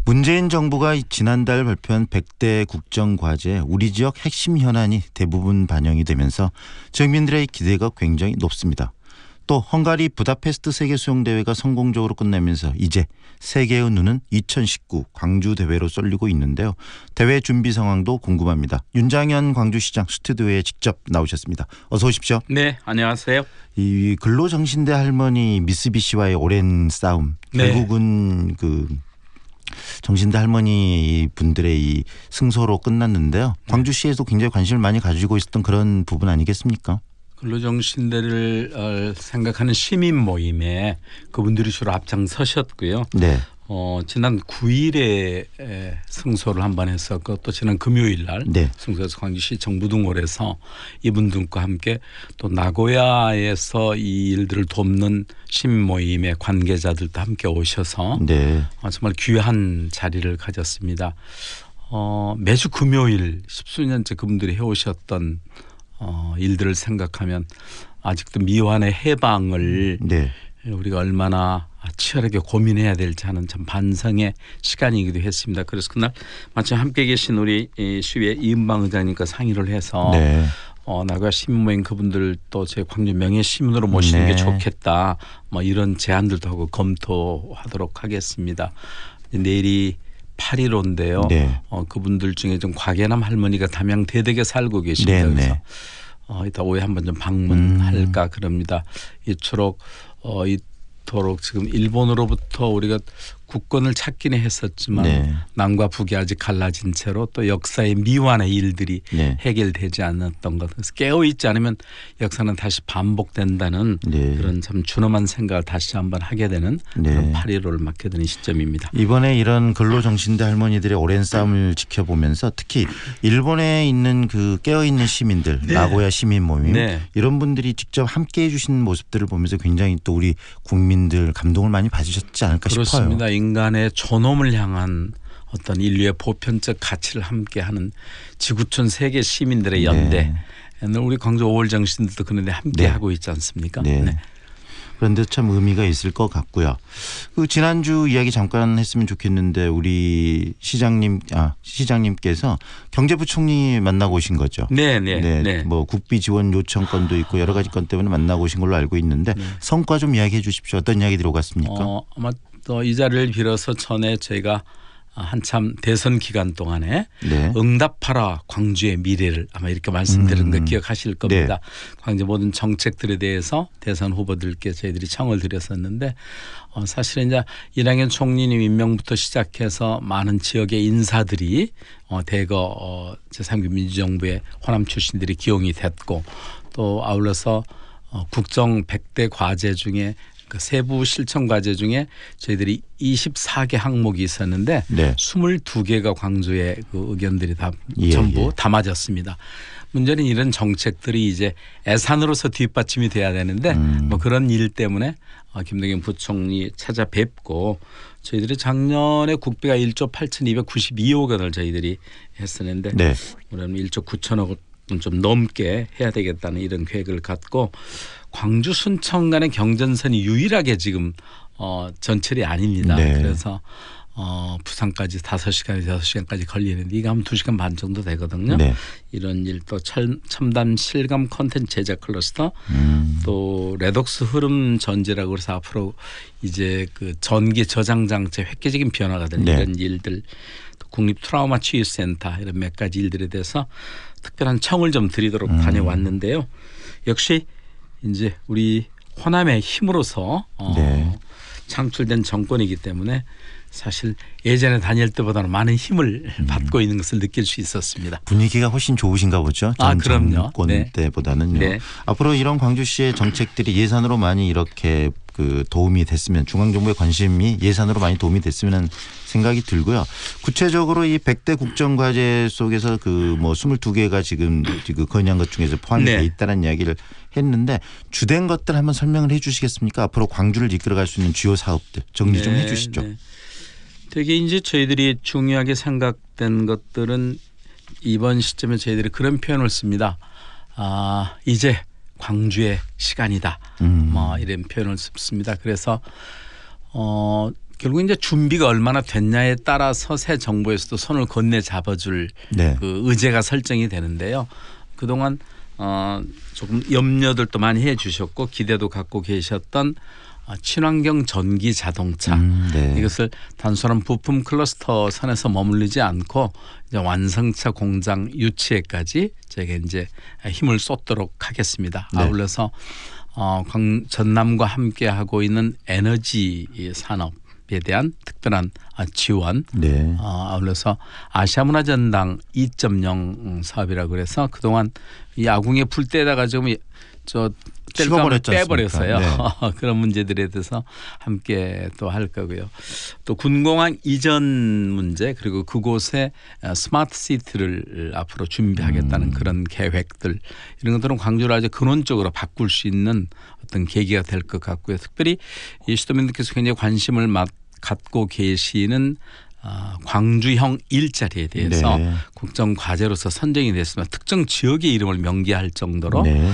문재인 정부가 지난달 발표한 100대 국정과제 우리 지역 핵심 현안이 대부분 반영이 되면서 지역민들의 기대가 굉장히 높습니다. 또 헝가리 부다페스트 세계수영대회가 성공적으로 끝나면서 이제 세계의 눈은 2019 광주대회로 쏠리고 있는데요. 대회 준비 상황도 궁금합니다. 윤장현 광주시장 스튜디오에 직접 나오셨습니다. 어서 오십시오. 네, 안녕하세요. 이 근로정신대 할머니 미쓰비시와의 오랜 싸움, 네. 결국은 그 정신대 할머니 분들의 이 승소로 끝났는데요. 광주시에도 굉장히 관심을 많이 가지고 있었던 그런 부분 아니겠습니까? 근로정신대를 생각하는 시민 모임에 그분들이 주로 앞장서셨고요. 네. 지난 9일에 승소를 한번 해서 그것도 지난 금요일 날 네. 승소해서 광주시 정부등홀에서 이분들과 함께 또 나고야에서 이 일들을 돕는 시민 모임의 관계자들도 함께 오셔서 네. 정말 귀한 자리를 가졌습니다. 매주 금요일 십수년째 그분들이 해오셨던 일들을 생각하면 아직도 미완의 해방을 네. 우리가 얼마나 치열하게 고민해야 될지 하는 참 반성의 시간이기도 했습니다. 그래서 그날 마침 함께 계신 우리 시의회 이은방 의장님과 상의를 해서 네. 나고야 시민모임 그분들 또 제 광주 명예시민으로 모시는 네. 게 좋겠다. 뭐 이런 제안들도 하고 검토하도록 하겠습니다. 내일이 8.15인데요. 네. 그분들 중에 좀 곽예남 할머니가 담양 대덕에 살고 계십니다. 네, 네. 그래서 이따 오후에 한번 좀 방문할까 그럽니다. 이토록 지금 일본으로부터 우리가 국권을 찾기는 했었지만 네. 남과 북이 아직 갈라진 채로 또 역사의 미완의 일들이 네. 해결되지 않았던 것. 그래서 깨어있지 않으면 역사는 다시 반복된다는 네. 그런 참 준엄한 생각을 다시 한번 하게 되는 네. 그런 8.15를 맞게 되는 시점입니다. 이번에 이런 근로정신대 할머니들의 오랜 싸움을 지켜보면서 특히 일본에 있는 그 깨어있는 시민들, 네. 나고야 시민 모임 네. 이런 분들이 직접 함께해 주신 모습들을 보면서 굉장히 또 우리 국민들 감동을 많이 받으셨지 않을까 그렇습니다. 싶어요. 인간의 존엄을 향한 어떤 인류의 보편적 가치를 함께하는 지구촌 세계 시민들의 연대. 우리 광주 5월 정신들도 그런데 함께하고 있지 않습니까? 네. 네. 그런데 참 의미가 있을 것 같고요. 그 지난주 이야기 잠깐 했으면 좋겠는데 우리 시장님께서 경제부총리 만나고 오신 거죠. 네. 뭐 국비 지원 요청건도 있고 여러 가지 건 때문에 만나고 오신 걸로 알고 있는데 성과 좀 이야기해 주십시오. 어떤 이야기들이 오갔습니까? 아마 또 이 자리를 빌어서 전에 저희가 한참 대선 기간 동안에 네. 응답하라 광주의 미래를 아마 이렇게 말씀드린 거 기억하실 겁니다. 네. 광주 모든 정책들에 대해서 대선 후보들께 저희들이 청을 드렸었는데 사실은 이제 이낙연 총리님 임명부터 시작해서 많은 지역의 인사들이 대거 제3기 민주정부의 호남 출신들이 기용이 됐고 또 아울러서 국정 100대 과제 중에 그 세부 실천 과제 중에 저희들이 24개 항목이 있었는데 네. 22개가 광주의 그 의견들이 다 예, 전부 담아졌습니다. 문제는 이런 정책들이 이제 예산으로서 뒷받침이 돼야 되는데 뭐 그런 일 때문에 김동연 부총리 찾아뵙고 저희들이 작년에 국비가 1조 8,292억 원을 저희들이 했었는데 네. 올해는 1조 9천억 원 좀 넘게 해야 되겠다는 이런 계획을 갖고 광주 순천 간의 경전선이 유일하게 지금 전철이 아닙니다. 네. 그래서 부산까지 5시간까지 걸리는데 이거 한 2시간 반 정도 되거든요. 네. 이런 일 또 첨단 실감 콘텐츠 제작 클러스터 또 레독스 흐름 전지라고 해서 앞으로 이제 그 전기 저장 장치 획기적인 변화가 되는 네. 이런 일들 또 국립 트라우마 치유센터 이런 몇 가지 일들에 대해서 특별한 청을 좀 드리도록 다녀왔는데요. 역시 이제 우리 호남의 힘으로서 네. 창출된 정권이기 때문에 사실 예전에 다닐 때보다는 많은 힘을 받고 있는 것을 느낄 수 있었습니다. 분위기가 훨씬 좋으신가 보죠. 전 그럼요. 정권 네. 때보다는요. 네. 앞으로 앞으로 이런 광주시의 정책들이 예산으로 많이 이렇게 그 도움이 됐으면 중앙정부의 관심이 예산으로 많이 도움이 됐으면 생각이 들고요. 구체적으로 이 100대 국정과제 속에서 그 뭐 22개가 지금 건의한 것 중에서 포함이 네. 돼 있다는 이야기를 했는데 주된 것들 한번 설명을 해 주시겠습니까? 앞으로 광주를 이끌어갈 수 있는 주요 사업들 정리 좀 해 주시죠. 네. 되게 이제 저희들이 중요하게 생각된 것들은 이번 시점에 저희들이 그런 표현을 씁니다. 이제 광주의 시간이다. 뭐 이런 표현을 씁니다. 그래서 결국 이제 준비가 얼마나 됐냐에 따라서 새 정부에서도 손을 건네 잡아줄 네. 그 의제가 설정이 되는데요. 그동안 조금 염려들도 많이 해주셨고 기대도 갖고 계셨던 친환경 전기 자동차 네. 이것을 단순한 부품 클러스터 선에서 머물리지 않고 이제 완성차 공장 유치에까지 저희가 이제 힘을 쏟도록 하겠습니다. 네. 아울러서 전남과 함께 하고 있는 에너지 산업에 대한 특별한 지원, 네. 아울러서 아시아문화전당 2.0 사업이라고 그래서 그동안 이 아궁이에 불 때다가 좀 뗄감을 식어버렸지 않습니까? 빼버렸어요. 네. 그런 문제들에 대해서 함께 또 할 거고요. 또 군공항 이전 문제 그리고 그곳에 스마트 시티를 앞으로 준비하겠다는 그런 계획들 이런 것들은 광주를 아주 근원적으로 바꿀 수 있는 어떤 계기가 될 것 같고요. 특별히 이 시도민들께서 굉장히 관심을 갖고 계시는 광주형 일자리에 대해서 네. 국정 과제로서 선정이 됐으면 특정 지역의 이름을 명기할 정도로 네.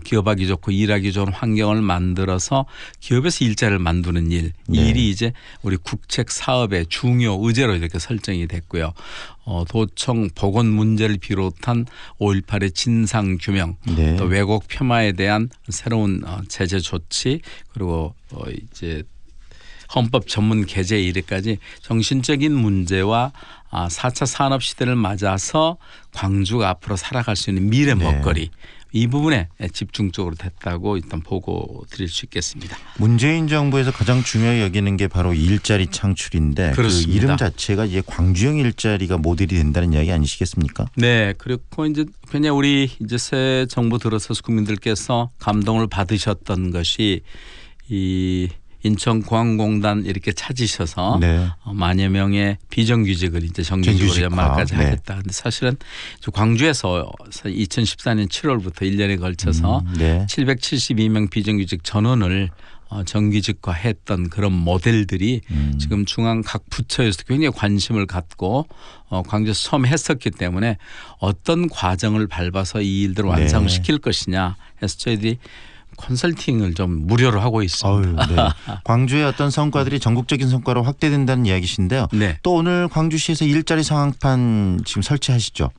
기업하기 좋고 일하기 좋은 환경을 만들어서 기업에서 일자리를 만드는 일, 이 네. 일이 이제 우리 국책 사업의 중요 의제로 이렇게 설정이 됐고요. 도청 보건 문제를 비롯한 5.18의 진상 규명, 네. 또 왜곡 폄하에 대한 새로운 제재 조치 그리고 이제 헌법 전문 개정에 이르까지 정신적인 문제와 4차 산업 시대를 맞아서 광주가 앞으로 살아갈 수 있는 미래 먹거리 이 부분에 집중적으로 됐다고 일단 보고 드릴 수 있겠습니다. 문재인 정부에서 가장 중요히 여기는 게 바로 일자리 창출인데 그렇습니다. 그 이름 자체가 이제 광주형 일자리가 모델이 된다는 이야기 아니시겠습니까? 네, 그리고 이제 그냥 우리 이제 새 정부 들어서서 국민들께서 감동을 받으셨던 것이 이 인천공항공단 이렇게 찾으셔서 네. 만여 명의 비정규직을 이제 정규직으로 정규직화. 연말까지 네. 하겠다. 근데 사실은 광주에서 2014년 7월부터 1년에 걸쳐서 네. 772명 비정규직 전원을 정규직화했던 그런 모델들이 지금 중앙 각 부처에서도 굉장히 관심을 갖고 광주에서 처음 했었기 때문에 어떤 과정을 밟아서 이 일들을 네. 완성시킬 것이냐 해서 저희들이 컨설팅을 좀 무료로 하고 있습니다. 어휴, 네. 광주의 어떤 성과들이 전국적인 성과로 확대된다는 이야기신데요. 네. 또 오늘 광주시에서 일자리 상황판 지금 설치하시죠.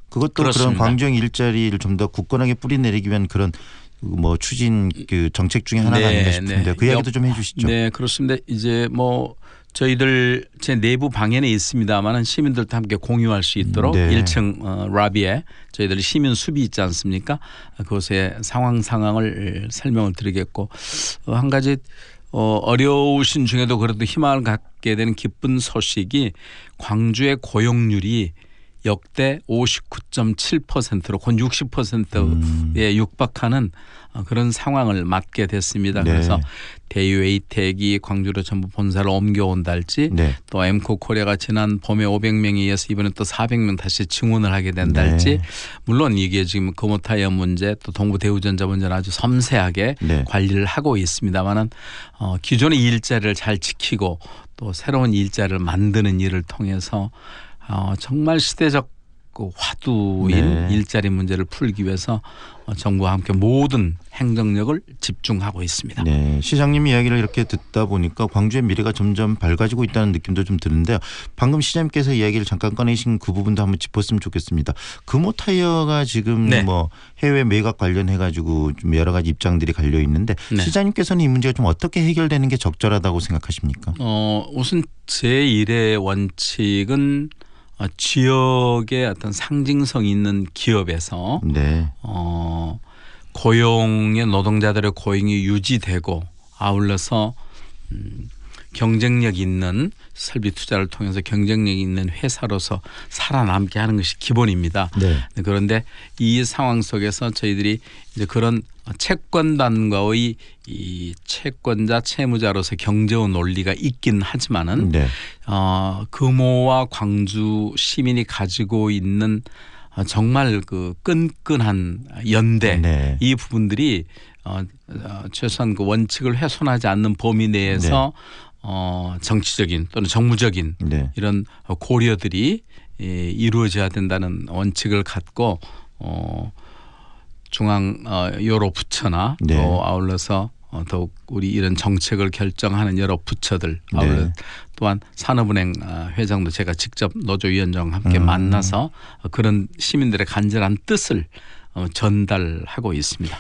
그것도 그렇습니다. 그런 광주형 일자리를 좀 더 굳건하게 뿌리내리기 위한 그런 뭐 추진 그 정책 중에 하나가 아닌가 싶은데 그 이야기도 좀 해주시죠. 네, 그렇습니다. 이제 뭐 저희들 제 내부 방에는 있습니다만은 시민들도 함께 공유할 수 있도록 네. 1층 라비에 저희들 시민 숲이 있지 않습니까? 그곳에 상황을 설명을 드리겠고 한 가지 어려우신 중에도 그래도 희망을 갖게 되는 기쁜 소식이 광주의 고용률이 역대 59.7%로 곧 60%에 육박하는 그런 상황을 맞게 됐습니다. 네. 그래서 대유에이텍이 광주로 전부 본사를 옮겨온다 할지 네. 또 엠코 코리아가 지난 봄에 500명에 이어서 이번에 또 400명 다시 증원을 하게 된다 할지 네. 물론 이게 지금 금호타이어 문제 또 동부대우전자 문제는 아주 섬세하게 네. 관리를 하고 있습니다만은 기존의 일자리를 잘 지키고 또 새로운 일자리를 만드는 일을 통해서 정말 시대적 그 화두인 네. 일자리 문제를 풀기 위해서 정부와 함께 모든 행정력을 집중하고 있습니다. 네, 시장님 이야기를 이렇게 듣다 보니까 광주의 미래가 점점 밝아지고 있다는 느낌도 좀 드는데요. 방금 시장님께서 이야기를 잠깐 꺼내신 그 부분도 한번 짚었으면 좋겠습니다. 금호타이어가 지금 네. 뭐 해외 매각 관련해 가지고 좀 여러 가지 입장들이 갈려 있는데 네. 시장님께서는 이 문제가 좀 어떻게 해결되는 게 적절하다고 생각하십니까? 우선 제1의 원칙은 지역의 어떤 상징성 있는 기업에서 네, 고용의 노동자들의 고용이 유지되고 아울러서 경쟁력 있는 설비 투자를 통해서 경쟁력 있는 회사로서 살아남게 하는 것이 기본입니다. 네. 그런데 이 상황 속에서 저희들이 이제 그런 채권단과의 이 채권자 채무자로서 경제원 논리가 있긴 하지만은 네. 금호와 광주 시민이 가지고 있는 정말 그 끈끈한 연대 네. 이 부분들이 최소한 그 원칙을 훼손하지 않는 범위 내에서 정치적인 또는 정무적인 네. 이런 고려들이 이루어져야 된다는 원칙을 갖고 중앙 여러 부처나 네. 또 아울러서 더욱 우리 이런 정책을 결정하는 여러 부처들 네. 또한 산업은행 회장도 제가 직접 노조위원장과 함께 만나서 그런 시민들의 간절한 뜻을 전달하고 있습니다.